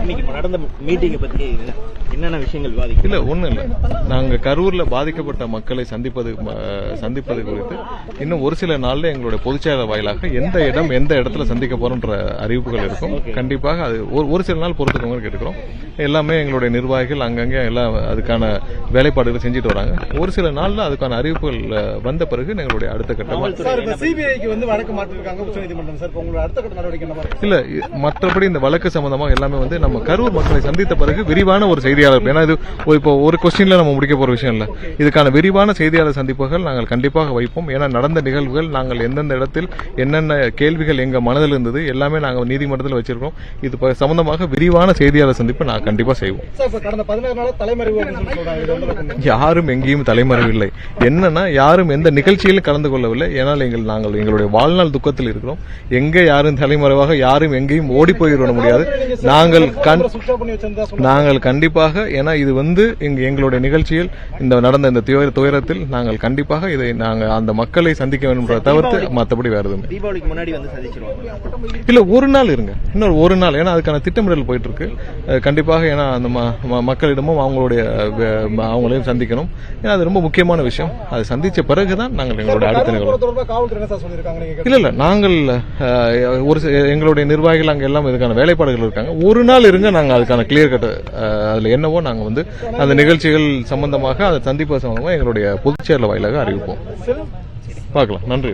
இன்னைக்கு நடந்த மீட்டிங்கை பத்தி என்னென்ன விஷயங்கள் விவாதிக்கும்? இல்ல ஒண்ணும் இல்ல, நாங்க கரூர்ல பாதிக்கப்பட்ட மக்களை சந்திப்பது குறித்து இன்னும் ஒரு சில நாள்ல எங்களுடைய பொதுச்செயலாளர் வாயிலாக எந்த இடத்துல சந்திக்க போறோம்ன்ற அறிவிப்புகள் இருக்கும். கண்டிப்பாக அது ஒரு சில நாள் பொறுத்துக்கோங்க கேட்டுக்கிறோம். எல்லாமே எங்களுடைய நிர்வாகிகள் அங்கங்கே எல்லாம் அதுக்கான வேலைப்பாடுகளை செஞ்சுட்டு வராங்க. ஒரு சில நாள்ல அதுக்கான அறிவிப்புகள் வந்த பிறகு எங்களுடைய அடுத்த கட்டம் சிபிஐக்கு வழக்கு மாற்றிருக்காங்க உச்சநீதிமன்றம். சார் உங்களோட அடுத்த கட்ட நடவடிக்கை இல்ல, மற்றபடி இந்த வழக்கு சம்பந்தமாக எல்லாமே நம்ம கரூர் மக்களை சந்தித்த பிறகு விரிவான ஒரு செய்தியாளர், ஏன்னா இது இப்போ ஒரு கொஸ்டின்ல நம்ம முடிக்க போற விஷயம் இல்ல, இதுக்கான விரிவான செய்தியாளர் சந்திப்புகள் நாங்கள் கண்டிப்பாக வைப்போம். ஏன்னா நடந்த நிகழ்வுகள், நாங்கள் எந்தெந்த இடத்தில் என்னென்ன கேள்விகள் எங்க மனதில் இருந்தது எல்லாமே நாங்கள் நீதிமன்றத்தில் வச்சிருக்கோம். இது சம்பந்தமாக விரிவான செய்தியாளர் சந்திப்பு நாங்கள் கண்டிப்பா செய்வோம். யாரும் எங்கேயும் தலைமறைவில்லை. என்னன்னா யாரும் எந்த நிகழ்ச்சியிலும் கலந்து கொள்ளவில்லை. ஏனால் நாங்கள் எங்களுடைய வாழ்நாள் துக்கத்தில் இருக்கிறோம். எங்க யாரும் தலைமறைவாக யாரும் எங்கேயும் ஓடி போய்விட முடியாது. நாங்கள் கண்டிப்பாக, ஏன்னா இது எங்களுடைய நிகழ்ச்சியில் நடந்த இந்த துயரத்தில் நாங்கள் கண்டிப்பாக இதை நாங்கள் அந்த மக்களை சந்திக்க வேண்டும் தவிர்த்து மற்றபடி வேறு எதுவும் தீபாவளிக்கு முன்னாடி சந்திச்சிருவாங்க. இல்ல, ஒரு நாள் இருங்க, இன்னொரு ஒரு நாள், ஏன்னா அதுக்கான திட்டமிடல் போயிட்டு இருக்கு. கண்டிப்பாக ஏன்னா அந்த மக்களிடமும் அவங்களையும் சந்திக்கணும். ஏன்னா அது ரொம்ப முக்கியமான விஷயம். அதை சந்திச்ச பிறகுதான் நாங்கள் எங்களுடைய அடுத்த நிகழ்வு இல்ல நாங்கள் எங்களுடைய நிர்வாகிகள் அங்க எல்லாம் இதுக்கான வேலைப்பாடுகள் இருக்காங்க. ஒரு நாள் இருங்க, நாங்க அதுக்கான கிளியர் கட் அதுல என்னவோ நாங்க அந்த நிகழ்ச்சிகள் சம்பந்தமாக அதை சந்திப்பு சம்பந்தமாக எங்களுடைய பொதுச்செயலாளர் வாயிலாக அறிவிப்போம். பார்க்கலாம். நன்றி.